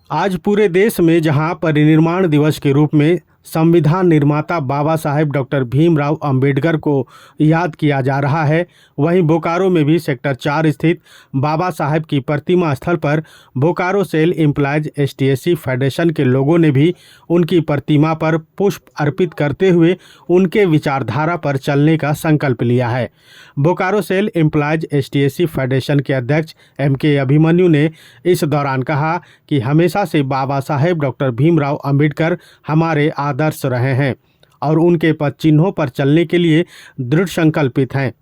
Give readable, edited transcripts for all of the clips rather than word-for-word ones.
आज पूरे देश में जहां परिनिर्माण दिवस के रूप में संविधान निर्माता बाबा साहेब डॉक्टर भीमराव अंबेडकर को याद किया जा रहा है, वहीं बोकारो में भी सेक्टर 4 स्थित बाबा साहेब की प्रतिमा स्थल पर बोकारो सेल एम्प्लॉयज एसटीएससी फेडरेशन के लोगों ने भी उनकी प्रतिमा पर पुष्प अर्पित करते हुए उनके विचारधारा पर चलने का संकल्प लिया है। बोकारो सेल एम्प्लॉयज एसटीएससी फेडरेशन के अध्यक्ष MK अभिमन्यु ने इस दौरान कहा कि हमेशा से बाबा साहेब डॉक्टर भीमराव अंबेडकर हमारे आदर्श रहे हैं और उनके पद चिन्हों पर चलने के लिए दृढ़ संकल्पित हैं।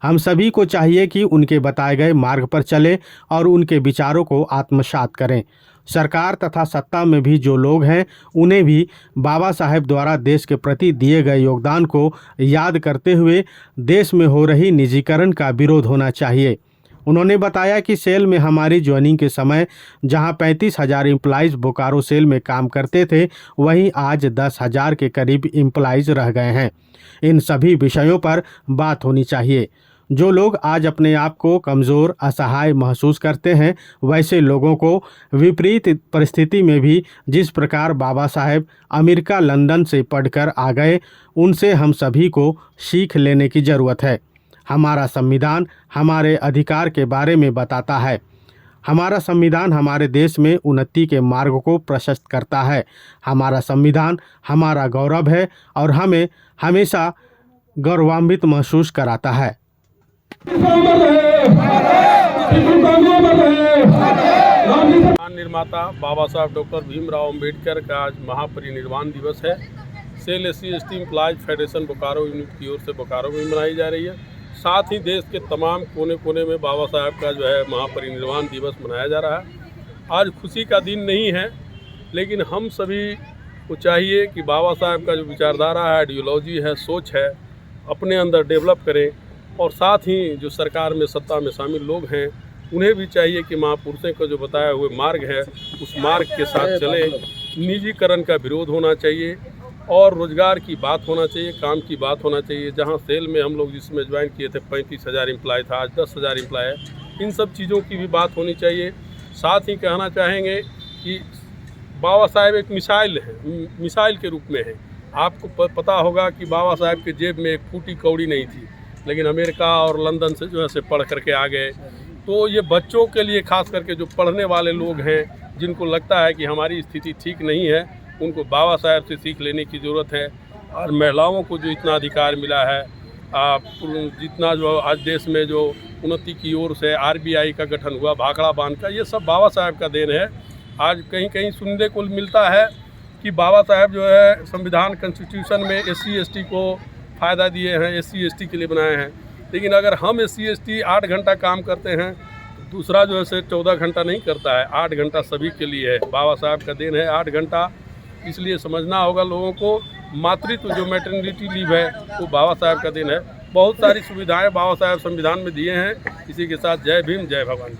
हम सभी को चाहिए कि उनके बताए गए मार्ग पर चलें और उनके विचारों को आत्मसात करें। सरकार तथा सत्ता में भी जो लोग हैं उन्हें भी बाबा साहेब द्वारा देश के प्रति दिए गए योगदान को याद करते हुए देश में हो रही निजीकरण का विरोध होना चाहिए। उन्होंने बताया कि सेल में हमारी ज्वाइनिंग के समय जहां 35,000 एम्प्लॉयज़ बोकारो सेल में काम करते थे, वहीं आज 10,000 के करीब एम्प्लॉयज़ रह गए हैं। इन सभी विषयों पर बात होनी चाहिए। जो लोग आज अपने आप को कमज़ोर, असहाय महसूस करते हैं, वैसे लोगों को विपरीत परिस्थिति में भी जिस प्रकार बाबा साहेब अमेरिका लंदन से पढ़कर आ गए, उनसे हम सभी को सीख लेने की ज़रूरत है। हमारा संविधान हमारे अधिकार के बारे में बताता है। हमारा संविधान हमारे देश में उन्नति के मार्ग को प्रशस्त करता है। हमारा संविधान हमारा गौरव है और हमें हमेशा गौरवान्वित महसूस कराता है। निर्माता बाबा साहब डॉक्टर भीमराव अंबेडकर का आज महापरिनिर्वाण दिवस है। Cell SC/ST employees federation Bokaro unit की ओर से बोकारो में मनाई जा रही है। साथ ही देश के तमाम कोने कोने में बाबा साहब का जो है महापरिनिर्वाण दिवस मनाया जा रहा है। आज खुशी का दिन नहीं है, लेकिन हम सभी को चाहिए कि बाबा साहब का जो विचारधारा है, आइडियोलॉजी है, सोच है, अपने अंदर डेवलप करें और साथ ही जो सरकार में सत्ता में शामिल लोग हैं उन्हें भी चाहिए कि महापुरुषों का जो बताया हुए मार्ग है उस मार्ग के साथ चले। निजीकरण का विरोध होना चाहिए और रोज़गार की बात होना चाहिए, काम की बात होना चाहिए। जहां सेल में हम लोग जिसमें ज्वाइन किए थे 35,000 एम्प्लॉय था, आज 10,000 एम्प्लॉय है। इन सब चीज़ों की भी बात होनी चाहिए। साथ ही कहना चाहेंगे कि बाबा साहेब एक मिसाइल है, मिसाइल के रूप में है। आपको पता होगा कि बाबा साहेब के जेब में एक फूटी कौड़ी नहीं थी, लेकिन अमेरिका और लंदन से जो है से पढ़ करके आ गए। तो ये बच्चों के लिए खास करके जो पढ़ने वाले लोग हैं, जिनको लगता है कि हमारी स्थिति ठीक नहीं है, उनको बाबा साहेब से सीख लेने की ज़रूरत है। और महिलाओं को जो इतना अधिकार मिला है, जितना जो आज देश में जो उन्नति की ओर से RBI का गठन हुआ, भाखड़ा बांध का, ये सब बाबा साहेब का देन है। आज कहीं कहीं सुनने को मिलता है कि बाबा साहेब जो है संविधान कॉन्स्टिट्यूशन में SC/ST को फ़ायदा दिए हैं, SC/ST के लिए बनाए हैं। लेकिन अगर हम SC/ST 8 घंटा काम करते हैं, दूसरा जो है से 14 घंटा नहीं करता है। 8 घंटा सभी के लिए है, बाबा साहब का देन है 8 घंटा। इसलिए समझना होगा लोगों को, मातृत्व जो मैटरनिटी लीव है वो बाबा साहब का देन है। बहुत सारी सुविधाएं बाबा साहब संविधान में दिए हैं। इसी के साथ जय भीम, जय भगवान।